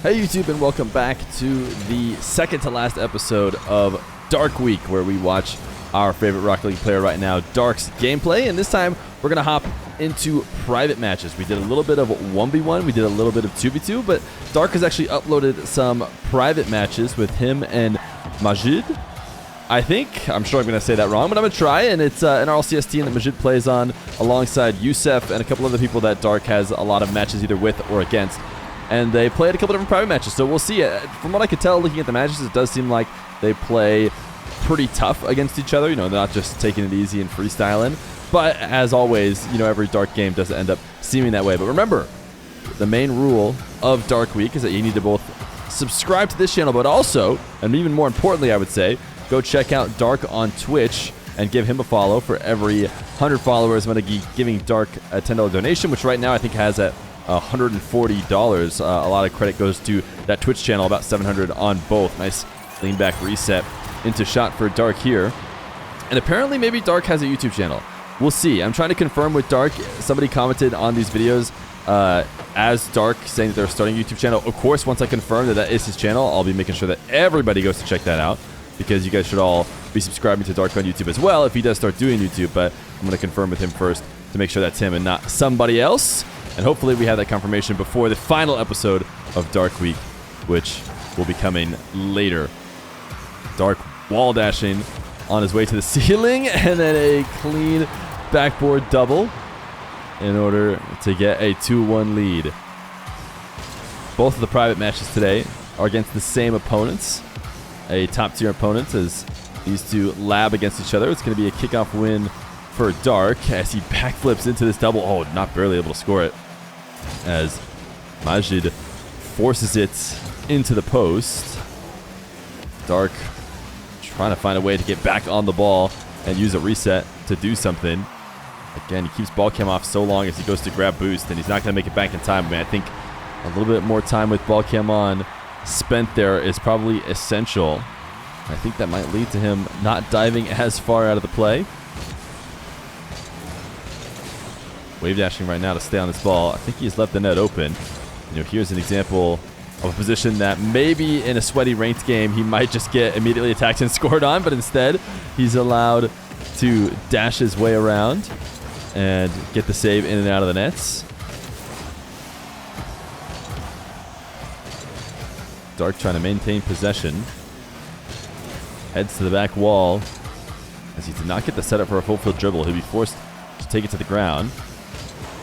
Hey YouTube, and welcome back to the second to last episode of Dark Week, where we watch our favorite Rocket League player right now, Dark's gameplay. And this time we're going to hop into private matches. We did a little bit of 1v1, we did a little bit of 2v2, but Dark has actually uploaded some private matches with him and Majid. I'm sure I'm going to say that wrong, but I'm going to try. And it's an RLCS team that Majid plays on alongside Youssef and a couple other people that Dark has a lot of matches either with or against. And they played a couple different private matches, so we'll see. From what I could tell, looking at the matches, it does seem like they play pretty tough against each other. You know, they're not just taking it easy and freestyling. But as always, you know, every Dark game doesn't end up seeming that way. But remember, the main rule of Dark Week is that you need to both subscribe to this channel, but also, and even more importantly, I would say, go check out Dark on Twitch and give him a follow. For every 100 followers, I'm going to be giving Dark a $10 donation, which right now I think has at $140. A lot of credit goes to that Twitch channel, about 700 on both. Nice lean back reset into shot for Dark here. And apparently maybe Dark has a YouTube channel. We'll see. I'm trying to confirm with Dark. Somebody commented on these videos as Dark saying that they're starting a YouTube channel. Of course, once I confirm that that is his channel, I'll be making sure that everybody goes to check that out, because you guys should all be subscribing to Dark on YouTube as well if he does start doing YouTube. But I'm going to confirm with him first to make sure that's him and not somebody else. And hopefully we have that confirmation before the final episode of Dark Week, which will be coming later. Dark wall dashing on his way to the ceiling, and then a clean backboard double in order to get a 2-1 lead. Both of the private matches today are against the same opponents, a top-tier opponent, as these two lab against each other. It's going to be a kickoff win for Dark as he backflips into this double. Oh, not barely able to score it, as Majid forces it into the post. Dark trying to find a way to get back on the ball and use a reset to do something. Again, he keeps ball cam off so long as he goes to grab boost, and he's not going to make it back in time. I mean, I think a little bit more time with ball cam on spent there is probably essential. I think that might lead to him not diving as far out of the play. Wave dashing right now to stay on this ball. I think he's left the net open. You know, here's an example of a position that maybe in a sweaty ranked game he might just get immediately attacked and scored on, but instead he's allowed to dash his way around and get the save in and out of the nets. Dark trying to maintain possession. Heads to the back wall as he did not get the setup for a full field dribble. He'll be forced to take it to the ground.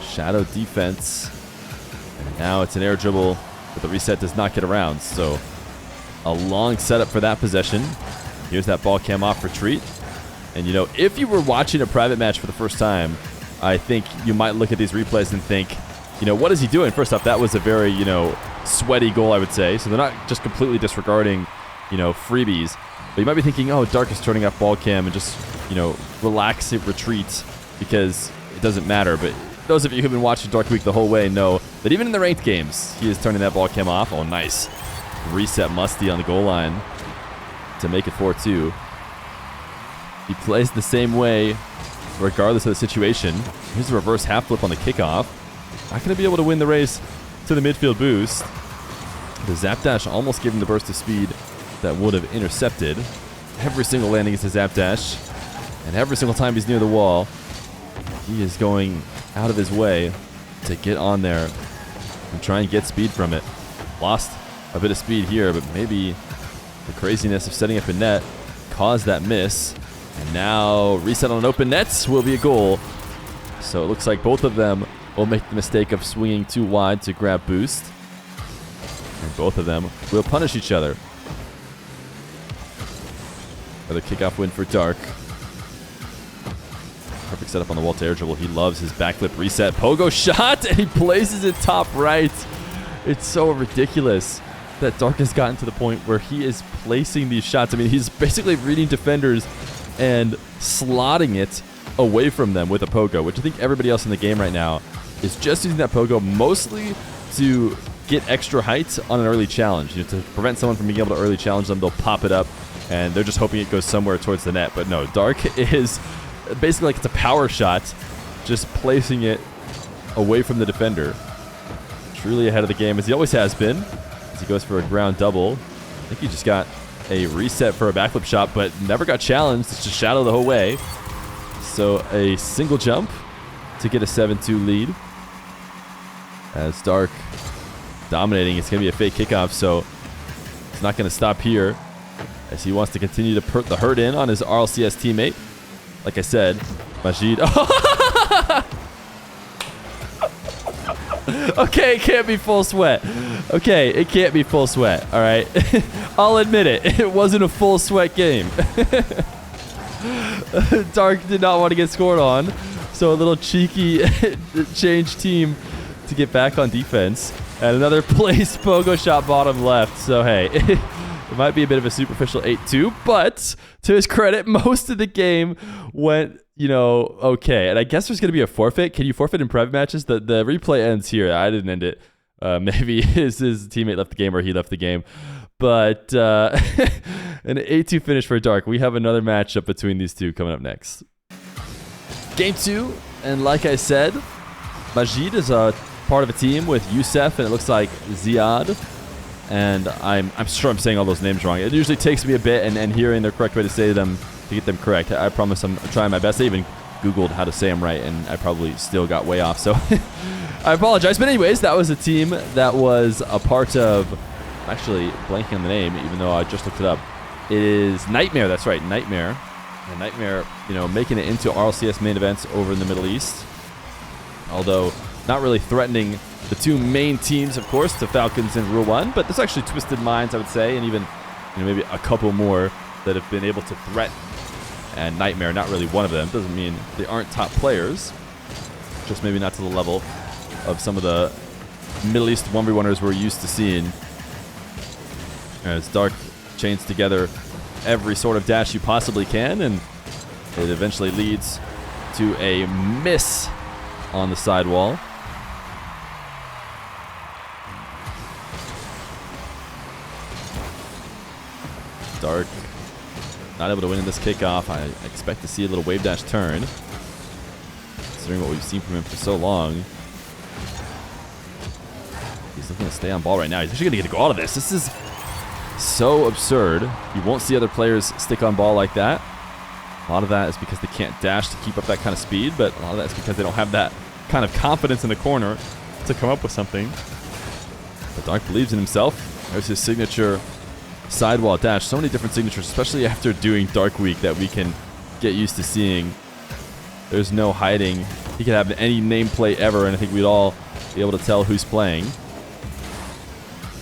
Shadow defense. And now it's an air dribble, but the reset does not get around. So a long setup for that possession. Here's that ball cam off retreat. And you know, if you were watching a private match for the first time, I think you might look at these replays and think, you know, what is he doing? First off, that was a very, you know, sweaty goal, I would say. So they're not just completely disregarding, you know, freebies. But you might be thinking, oh, Dark is turning off ball cam and just, you know, relax it, retreat, because it doesn't matter. But those of you who've been watching Dark Week the whole way know that even in the ranked games, he is turning that ball cam off. Oh, nice. Reset Musty on the goal line to make it 4-2. He plays the same way regardless of the situation. Here's a reverse half flip on the kickoff. Not going to be able to win the race to the midfield boost. The zap dash almost gave him the burst of speed that would have intercepted. Every single landing is a zap dash, and every single time he's near the wall, he is going out of his way to get on there and try and get speed from it. Lost a bit of speed here, but maybe the craziness of setting up a net caused that miss. And now reset on an open net will be a goal. So it looks like both of them will make the mistake of swinging too wide to grab boost. And both of them will punish each other. Another kickoff win for Dark. Perfect setup on the wall to air dribble. He loves his backflip reset. Pogo shot, and he places it top right. It's so ridiculous that Dark has gotten to the point where he is placing these shots. I mean, he's basically reading defenders and slotting it away from them with a pogo, which I think everybody else in the game right now is just using that pogo mostly to get extra height on an early challenge. You know, to prevent someone from being able to early challenge them, they'll pop it up, and they're just hoping it goes somewhere towards the net. But no, Dark is basically like it's a power shot, just placing it away from the defender. Truly ahead of the game, as he always has been. as he goes for a ground double. I think he just got a reset for a backflip shot, but never got challenged. It's just shadow the whole way. So a single jump to get a 7-2 lead. As Dark dominating, it's going to be a fake kickoff, so it's not going to stop here as he wants to continue to put the hurt in on his RLCS teammate. Like I said, Majid. Okay, it can't be full sweat. Okay, it can't be full sweat, all right? I'll admit it. It wasn't a full sweat game. Dark did not want to get scored on, so a little cheeky change team to get back on defense. And another place pogo shot bottom left. So, hey, it might be a bit of a superficial 8-2, but to his credit, most of the game went, okay. And I guess there's going to be a forfeit. Can you forfeit in private matches? The replay ends here. I didn't end it. Maybe his teammate left the game or he left the game. But an 8-2 finish for Dark. We have another matchup between these two coming up next. Game 2, and like I said, Majid is a part of a team with Youssef, and it looks like Ziad. And I'm sure I'm saying all those names wrong. It usually takes me a bit and hearing the correct way to say them to get them correct. I promise I'm trying my best. I even Googled how to say them right, and I probably still got way off. So I apologize. But anyways, that was a team that was a part of, actually blanking on the name, even though I just looked it up. It is Nightmare. That's right, Nightmare. And Nightmare, making it into RLCS main events over in the Middle East. Although not really threatening the two main teams, of course, the Falcons and Rule 1. But there's actually Twisted Minds, I would say, and even maybe a couple more that have been able to threaten. And Nightmare, not really one of them. Doesn't mean they aren't top players. Just maybe not to the level of some of the Middle East 1v1ers we're used to seeing. As Dark chains together every sort of dash you possibly can, and it eventually leads to a miss on the sidewall. Dark not able to win in this kickoff. I expect to see a little wave dash turn, considering what we've seen from him for so long. He's looking to stay on ball right now. He's actually going to get a go out of this. This is so absurd. You won't see other players stick on ball like that. A lot of that is because they can't dash to keep up that kind of speed, but a lot of that is because they don't have that kind of confidence in the corner to come up with something. But Dark believes in himself. There's his signature sidewall dash. So many different signatures, especially after doing Dark Week, that we can get used to seeing. There's no hiding. He could have any nameplate ever, and I think we'd all be able to tell who's playing.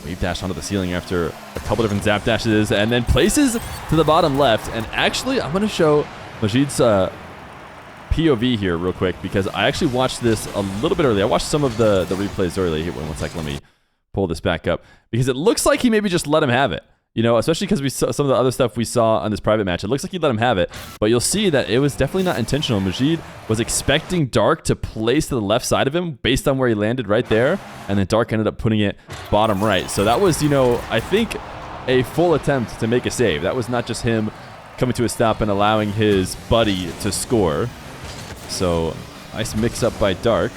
Wave dash onto the ceiling after a couple different zap dashes, and then places to the bottom left. And actually, I'm going to show Majid's POV here real quick, because I actually watched this a little bit early. I watched some of the replays early. Here, one second, let me pull this back up, because it looks like he maybe just let him have it. Especially because we saw some of the other stuff we saw on this private match. It looks like he let him have it, but you'll see that it was definitely not intentional. Majid was expecting Dark to place to the left side of him based on where he landed right there, and then Dark ended up putting it bottom right. So that was, I think, a full attempt to make a save. That was not just him coming to a stop and allowing his buddy to score. So nice mix-up by Dark.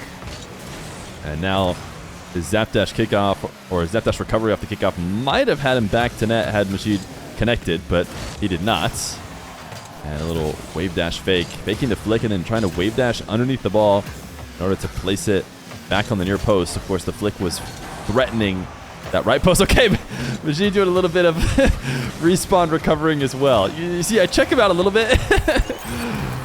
And now his zap dash kickoff, or zap dash recovery off the kickoff, might have had him back to net had Majid connected, but he did not. And a little wave dash fake, faking the flick and then trying to wave dash underneath the ball in order to place it back on the near post. Of course, the flick was threatening that right post. Okay, Majid doing a little bit of respawn recovering as well. You see, I check him out a little bit.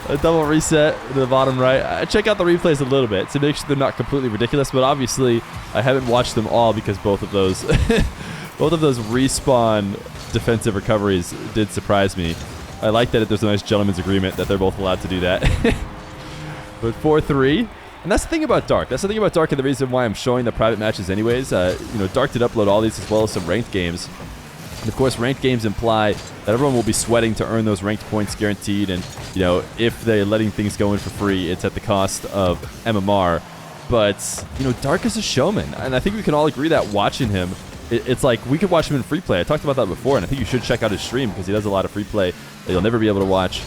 A double reset to the bottom right. I check out the replays a little bit to make sure they're not completely ridiculous, but obviously I haven't watched them all because both of those respawn defensive recoveries did surprise me. I like that there's a nice gentleman's agreement that they're both allowed to do that. But 4-3. And that's the thing about Dark. That's the thing about Dark, and the reason why I'm showing the private matches anyways. Dark did upload all these as well as some ranked games. And of course, ranked games imply that everyone will be sweating to earn those ranked points guaranteed. And, if they're letting things go in for free, it's at the cost of MMR. But, Dark is a showman. And I think we can all agree that watching him, it's like we could watch him in free play. I talked about that before, and I think you should check out his stream because he does a lot of free play that you'll never be able to watch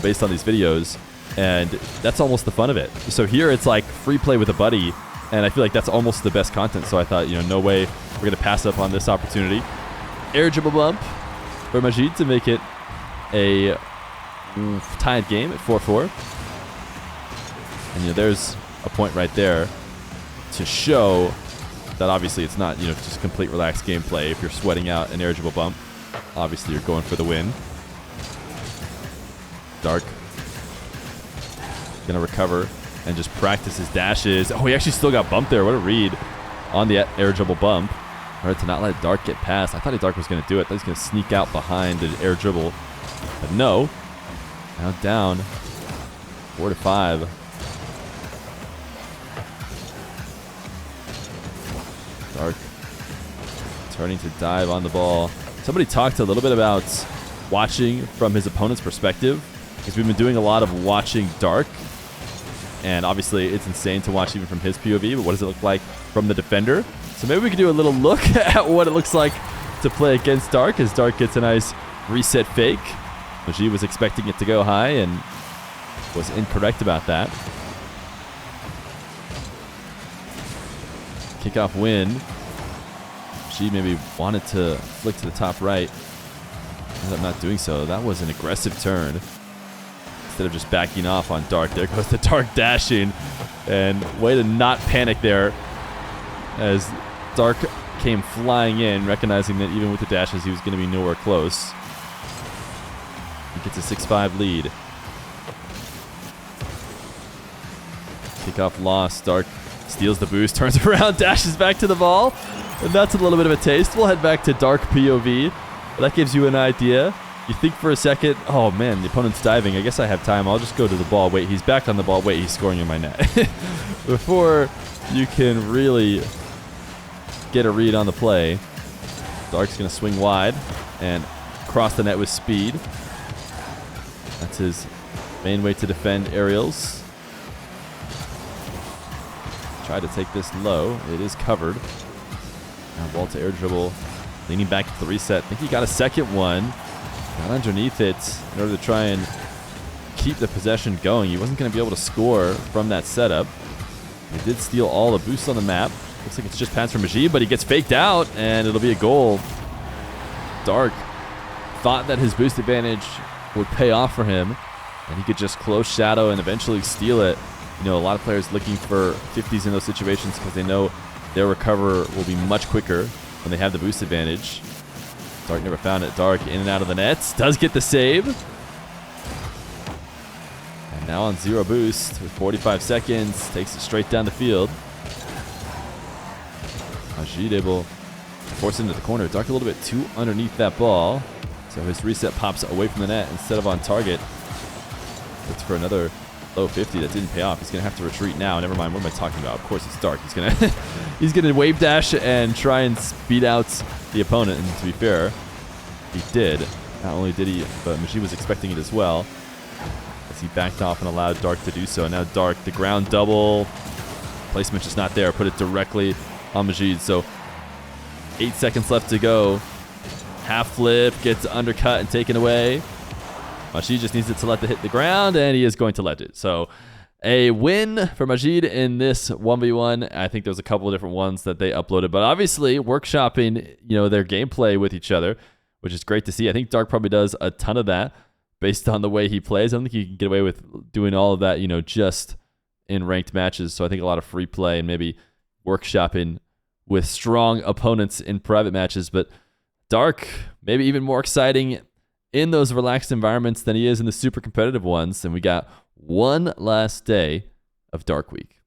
based on these videos. And that's almost the fun of it. So here it's like free play with a buddy, And I feel like that's almost the best content. So I thought, no way we're going to pass up on this opportunity. Air dribble bump for Majid to make it a tied game at 4-4. And, there's a point right there to show that obviously it's not, just complete relaxed gameplay. If you're sweating out an air dribble bump, obviously you're going for the win. Dark going to recover and just practice his dashes. Oh, he actually still got bumped there. What a read on the air dribble bump. Right, to not let Dark get past. I thought Dark was going to do it. I thought he was going to sneak out behind the air dribble. But no. Now down 4-5. Dark turning to dive on the ball. Somebody talked a little bit about watching from his opponent's perspective, because we've been doing a lot of watching Dark, and obviously it's insane to watch even from his POV, but what does it look like from the defender? So maybe we could do a little look at what it looks like to play against Dark, as Dark gets a nice reset fake. Majid was expecting it to go high and was incorrect about that. Kickoff win. She maybe wanted to flick to the top right. Ended up not doing so. That was an aggressive turn. Instead of just backing off on Dark, there goes the Dark dashing. And way to not panic there, as Dark came flying in, recognizing that even with the dashes, he was going to be nowhere close. He gets a 6-5 lead. Kickoff lost. Dark steals the boost, turns around, dashes back to the ball. And that's a little bit of a taste. We'll head back to Dark POV. That gives you an idea. You think for a second, oh man, the opponent's diving. I guess I have time. I'll just go to the ball. Wait, he's back on the ball. Wait, he's scoring in my net. Before you can really get a read on the play, Dark's going to swing wide and cross the net with speed. That's his main way to defend aerials. Try to take this low. It is covered. Now ball to air dribble. Leaning back to the reset. I think he got a second one. Got underneath it in order to try and keep the possession going. He wasn't going to be able to score from that setup. He did steal all the boosts on the map. Looks like it's just pass from Majid, but he gets faked out, and it'll be a goal. Dark thought that his boost advantage would pay off for him, and he could just close shadow and eventually steal it. A lot of players looking for 50s in those situations because they know their recover will be much quicker when they have the boost advantage. Dark never found it. Dark in and out of the nets. Does get the save. And now on 0 boost with 45 seconds. Takes it straight down the field. Majid able to force it into the corner. Dark a little bit too underneath that ball. So his reset pops away from the net instead of on target. Looks for another low 50 that didn't pay off. He's going to have to retreat now. Never mind. What am I talking about? Of course it's Dark. He's going to he's going to wave dash and try and speed out the opponent. And to be fair, he did. Not only did he, but Majid was expecting it as well, as he backed off and allowed Dark to do so. And now Dark, the ground double. Placement just not there. Put it directly on Majid. So 8 seconds left to go. Half flip, gets undercut and taken away. Majid just needs it to let it hit the ground, and he is going to let it. So a win for Majid in this 1v1. I think there's a couple of different ones that they uploaded, but obviously workshopping, their gameplay with each other, which is great to see. I think Dark probably does a ton of that based on the way he plays. I don't think he can get away with doing all of that, just in ranked matches. So I think a lot of free play and maybe workshopping with strong opponents in private matches. But Dark, maybe even more exciting in those relaxed environments than he is in the super competitive ones. And we got one last day of Dark Week.